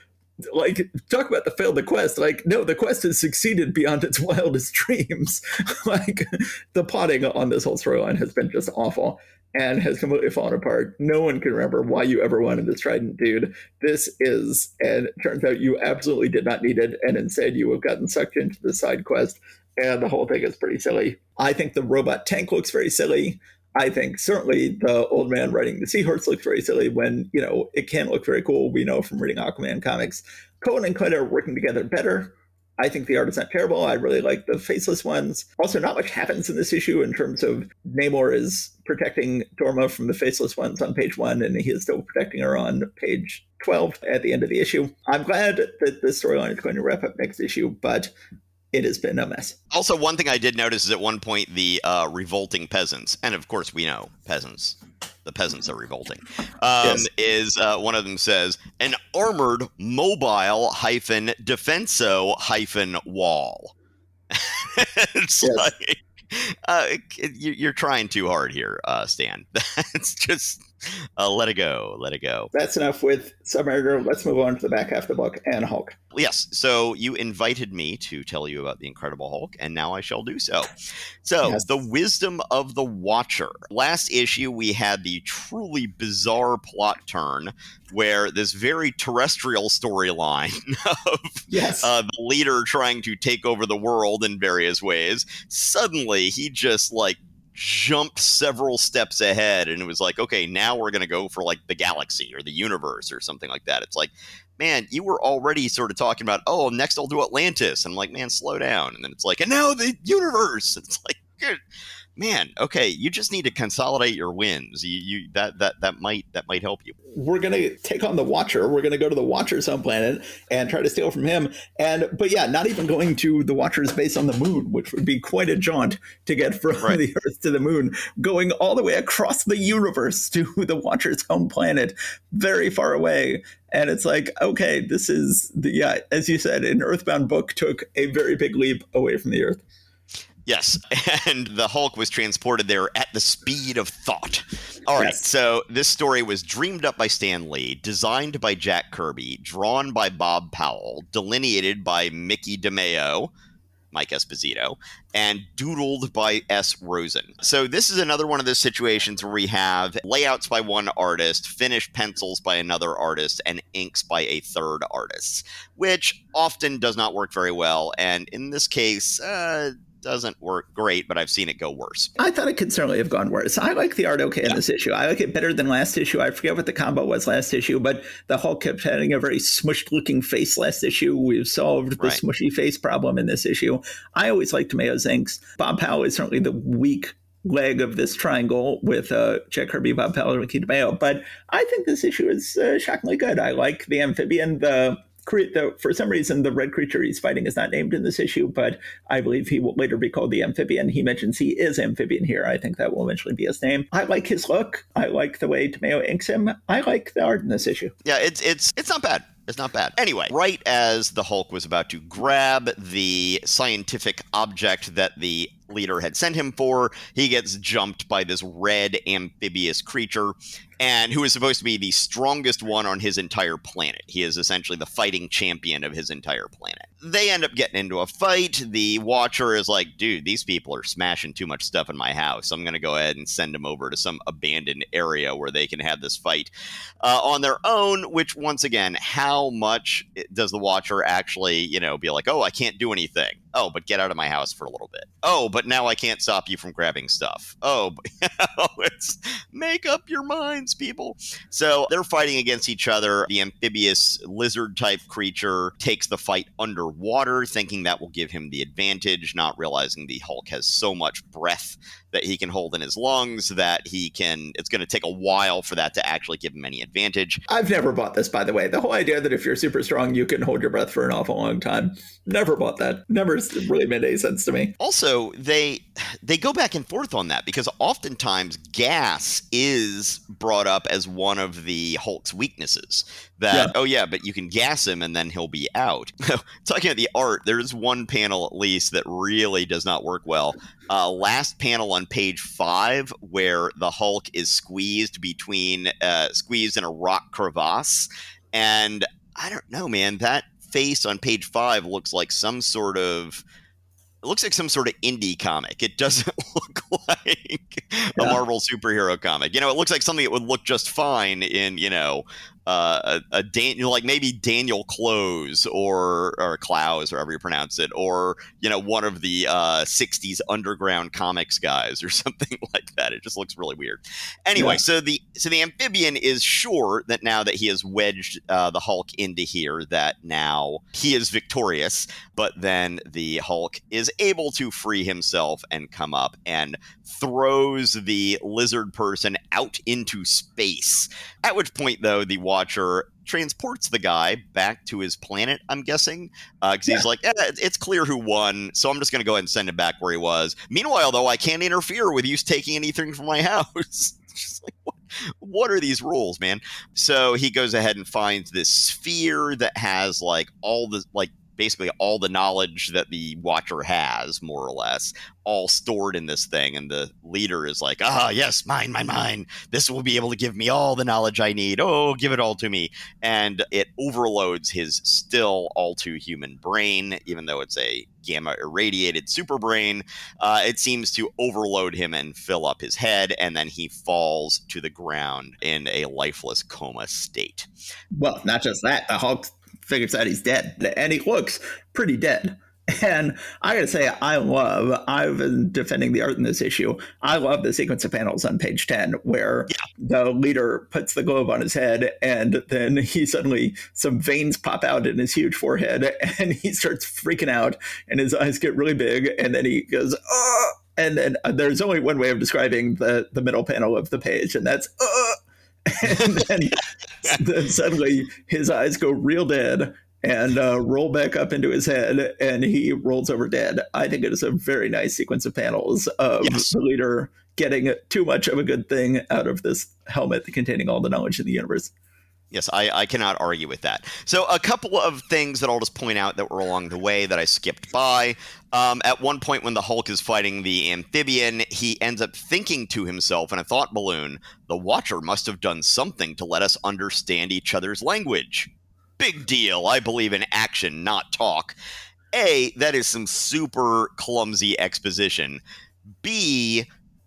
like, talk about the failed the quest. Like, no, the quest has succeeded beyond its wildest dreams. Like, the plotting on this whole storyline has been just awful and has completely fallen apart. No one can remember why you ever wanted this trident, dude. This is, and it turns out you absolutely did not need it, and instead you have gotten sucked into the side quest, and the whole thing is pretty silly. I think the robot tank looks very silly. I think certainly the old man riding the seahorse looks very silly when, you know, it can look very cool. We know from reading Aquaman comics. Cohen and Cled are working together better. I think the art is not terrible. I really like the faceless ones. Also, not much happens in this issue in terms of Namor is protecting Dorma from the faceless ones on page 1, and he is still protecting her on page 12 at the end of the issue. I'm glad that this storyline is going to wrap up next issue, but it has been a mess. Also, one thing I did notice is at one point the revolting peasants, and of course we know peasants, the peasants are revolting, Yes. is one of them says, an armored mobile defenso-wall. It's Yes. like, you're trying too hard here, Stan. It's just, let it go, let it go. That's enough with Submariner. Let's move on to the back half of the book and Hulk. Yes, so you invited me to tell you about the Incredible Hulk, and now I shall do so. So, Yes. The Wisdom of the Watcher. Last issue, we had the truly bizarre plot turn where this very terrestrial storyline of Yes. the leader trying to take over the world in various ways, suddenly he just, like, jumped several steps ahead, and it was like, okay, now we're going to go for, like, the galaxy or the universe or something like that. It's like, man, you were already sort of talking about, oh, next I'll do Atlantis. And I'm like, man, slow down. And then it's like, and now the universe. And it's like, good. Man, okay, you just need to consolidate your wins. That might help you. We're going to take on the Watcher. We're going to go to the Watcher's home planet and try to steal from him. But yeah, not even going to the Watcher's base on the moon, which would be quite a jaunt to get from the Earth to the moon, going all the way across the universe to the Watcher's home planet, very far away. And it's like, okay, this is, as you said, an Earthbound book took a very big leap away from the Earth. Yes, and the Hulk was transported there at the speed of thought. All right, Yes. so this story was dreamed up by Stan Lee, designed by Jack Kirby, drawn by Bob Powell, delineated by Mickey DeMeo, Mike Esposito, and doodled by S. Rosen. So this is another one of those situations where we have layouts by one artist, finished pencils by another artist, and inks by a third artist, which often does not work very well, and in this case, doesn't work great, but I've seen it go worse. I thought it could certainly have gone worse. I like the art okay in this issue. I like it better than last issue. I forget what the combo was last issue, but the Hulk kept having a very smushed looking face last issue. We've solved the smushy face problem in this issue. I always liked DeMeo's inks. Bob Powell is certainly the weak leg of this triangle with Jack Kirby, Bob Powell, and Mickey DeMeo. But I think this issue is shockingly good. I like the amphibian, for some reason, the red creature he's fighting is not named in this issue, but I believe he will later be called the amphibian. He mentions he is amphibian here. I think that will eventually be his name. I like his look. I like the way DeMeo inks him. I like the art in this issue. Yeah, it's not bad. It's not bad. Anyway, right as the Hulk was about to grab the scientific object that the leader had sent him for, he gets jumped by this red amphibious creature, and who is supposed to be the strongest one on his entire planet. He is essentially the fighting champion of his entire planet. they end up getting into a fight. The Watcher is like, dude, these people are smashing too much stuff in my house. I'm going to go ahead and send them over to some abandoned area where they can have this fight on their own, which, once again, how much does the Watcher actually, be like, oh, I can't do anything. Oh, but get out of my house for a little bit. Oh, but now I can't stop you from grabbing stuff. Oh, it's make up your minds, people. So they're fighting against each other. The amphibious lizard-type creature takes the fight underwater, thinking that will give him the advantage, not realizing the Hulk has so much breath that he can hold in his lungs that it's going to take a while for that to actually give him any advantage. I've never bought this, by the way. The whole idea that if you're super strong, you can hold your breath for an awful long time. Never bought that. Never really made any sense to me. Also, they go back and forth on that because oftentimes gas is brought up as one of the Hulk's weaknesses. Oh yeah, but you can gas him and then he'll be out. Talking about the art, there's one panel at least that really does not work well. Last panel on page 5 where the Hulk is squeezed in a rock crevasse. And I don't know, man, that face on page 5 looks like some sort of indie comic. It doesn't look like a Marvel superhero comic. It looks like something that would look just fine in, like maybe Daniel Close or Clowes, or however you pronounce it, or one of the 60s underground comics guys or something like that. It just looks really weird. Anyway, so the amphibian is sure that now that he has wedged the Hulk into here, that now he is victorious. But then the Hulk is able to free himself and come up and throws the lizard person out into space. At which point, though, the Watcher transports the guy back to his planet, I'm guessing, because he's like, it's clear who won, so I'm just going to go ahead and send him back where he was. Meanwhile, though, I can't interfere with you taking anything from my house. Just like, what are these rules, man? So he goes ahead and finds this sphere that has basically all the knowledge that the Watcher has, more or less, all stored in this thing. And the leader is like, yes, mine. This will be able to give me all the knowledge I need. Oh, give it all to me. And it overloads his still all too human brain, even though it's a gamma irradiated super brain. It seems to overload him and fill up his head. And then he falls to the ground in a lifeless coma state. Well, not just that. The Hulk figures out he's dead, and he looks pretty dead. And I gotta say, I've been defending the art in this issue. I love the sequence of panels on page 10 where the leader puts the globe on his head, and then some veins pop out in his huge forehead, and he starts freaking out, and his eyes get really big, and then he goes, oh! And then there's only one way of describing the middle panel of the page, and that's, and then suddenly his eyes go real dead and roll back up into his head, and he rolls over dead. I think it is a very nice sequence of panels of the leader getting too much of a good thing out of this helmet containing all the knowledge in the universe. Yes, I cannot argue with that. So a couple of things that I'll just point out that were along the way that I skipped by. At one point when the Hulk is fighting the amphibian, he ends up thinking to himself in a thought balloon, the Watcher must have done something to let us understand each other's language. Big deal. I believe in action, not talk. A, that is some super clumsy exposition. B,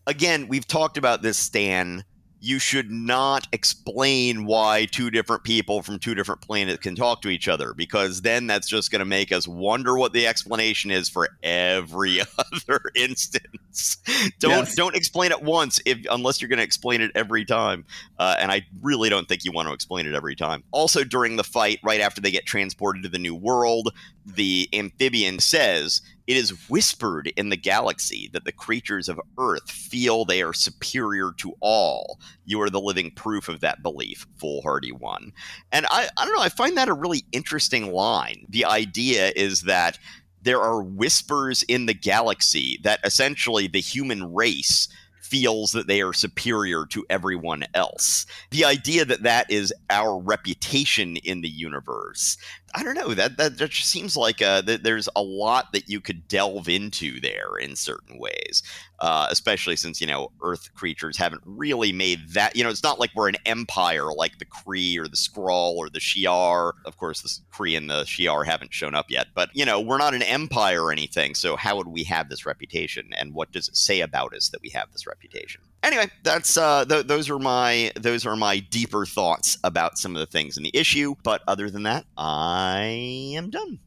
again, we've talked about this, Stan. You should not explain why two different people from two different planets can talk to each other, because then that's just going to make us wonder what the explanation is for every other instance. Don't explain it once unless you're going to explain it every time. And I really don't think you want to explain it every time. Also, during the fight, right after they get transported to the new world, the amphibian says, "It is whispered in the galaxy that the creatures of Earth feel they are superior to all. You are the living proof of that belief, foolhardy one." And I don't know, I find that a really interesting line. The idea is that there are whispers in the galaxy that essentially the human race feels that they are superior to everyone else. The idea that that is our reputation in the universe, I don't know, that just seems like there's a lot that you could delve into there in certain ways, especially since, Earth creatures haven't really made that, it's not like we're an empire like the Kree or the Skrull or the Shi'ar. Of course, the Kree and the Shi'ar haven't shown up yet, but, we're not an empire or anything, so how would we have this reputation, and what does it say about us that we have this reputation? Anyway, that's those are my deeper thoughts about some of the things in the issue. But other than that, I am done.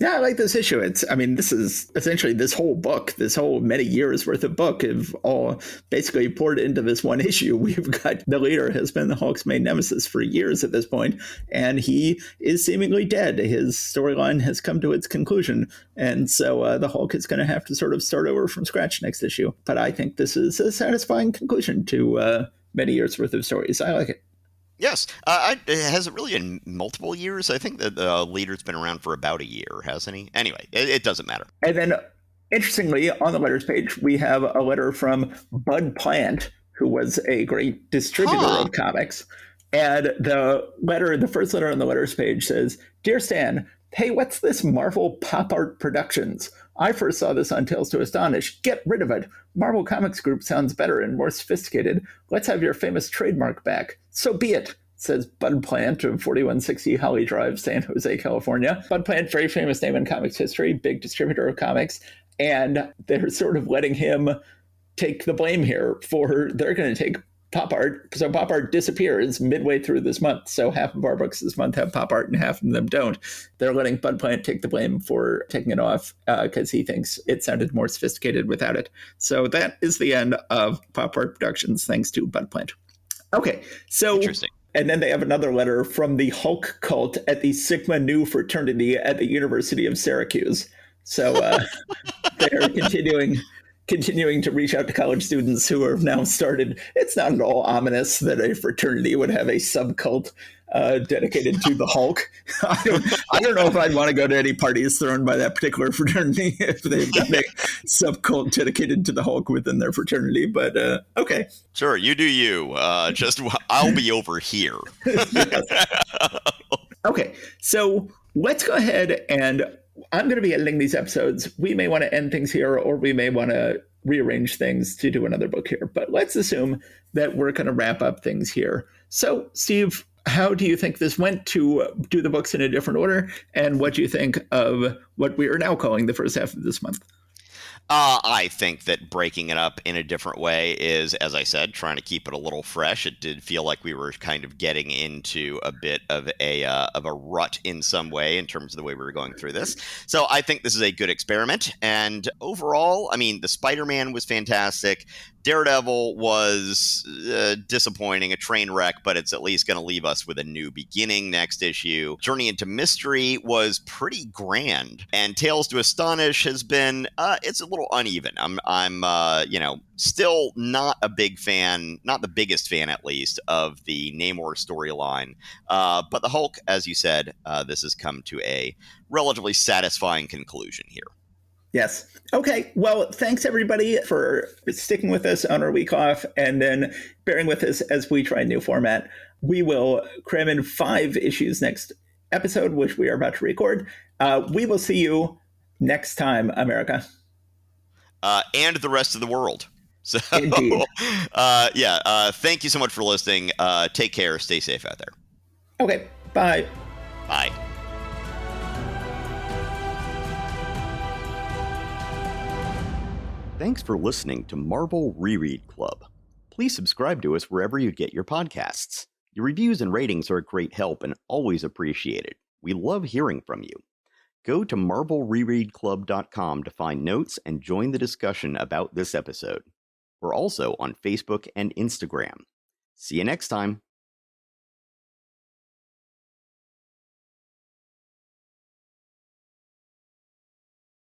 Yeah, I like this issue. This is essentially this whole book, this whole many years worth of book have all basically poured into this one issue. We've got the leader has been the Hulk's main nemesis for years at this point, and he is seemingly dead. His storyline has come to its conclusion. And so the Hulk is going to have to sort of start over from scratch next issue. But I think this is a satisfying conclusion to many years worth of stories. I like it. Yes. Has it really in multiple years? I think that the leader's been around for about a year, hasn't he? Anyway, it doesn't matter. And then, interestingly, on the letters page, we have a letter from Bud Plant, who was a great distributor of comics. And the first letter on the letters page says, "Dear Stan, hey, what's this Marvel Pop Art Productions? I first saw this on Tales to Astonish. Get rid of it. Marvel Comics Group sounds better and more sophisticated. Let's have your famous trademark back. So be it," says Bud Plant of 4160 Holly Drive, San Jose, California. Bud Plant, very famous name in comics history, big distributor of comics. And they're sort of letting him take the blame here they're going to take pop art. So pop art disappears midway through this month. So half of our books this month have pop art and half of them don't. They're letting Bud Plant take the blame for taking it off because he thinks it sounded more sophisticated without it. So that is the end of Pop Art Productions, thanks to Bud Plant. Okay, so interesting. And then they have another letter from the Hulk cult at the Sigma Nu fraternity at the University of Syracuse. So they're continuing to reach out to college students who have now started. It's not at all ominous that a fraternity would have a subcult dedicated to the Hulk. I don't know if I'd want to go to any parties thrown by that particular fraternity if they've got a subcult dedicated to the Hulk within their fraternity, but okay. Sure, you do you. I'll be over here. Okay, so let's go ahead and I'm going to be editing these episodes. We may want to end things here, or we may want to rearrange things to do another book here. But let's assume that we're going to wrap up things here. So, Steve, how do you think this went to do the books in a different order? And what do you think of what we are now calling the first half of this month? I think that breaking it up in a different way is, as I said, trying to keep it a little fresh. It did feel like we were kind of getting into a bit of a rut in some way in terms of the way we were going through this. So I think this is a good experiment. And overall, the Spider-Man was fantastic. Daredevil was disappointing, a train wreck, but it's at least going to leave us with a new beginning next issue. Journey into Mystery was pretty grand, and Tales to Astonish has been it's a little uneven. I'm still not a big fan, not the biggest fan at least, of the Namor storyline. But the Hulk, as you said, this has come to a relatively satisfying conclusion here. Yes. Okay. Well, thanks everybody for sticking with us on our week off and then bearing with us as we try a new format. We will cram in 5 issues next episode, which we are about to record. We will see you next time, America. And the rest of the world. So, indeed. Thank you so much for listening. Take care. Stay safe out there. Okay. Bye. Bye. Thanks for listening to Marvel Reread Club. Please subscribe to us wherever you get your podcasts. Your reviews and ratings are a great help and always appreciated. We love hearing from you. Go to MarvelRereadClub.com to find notes and join the discussion about this episode. We're also on Facebook and Instagram. See you next time.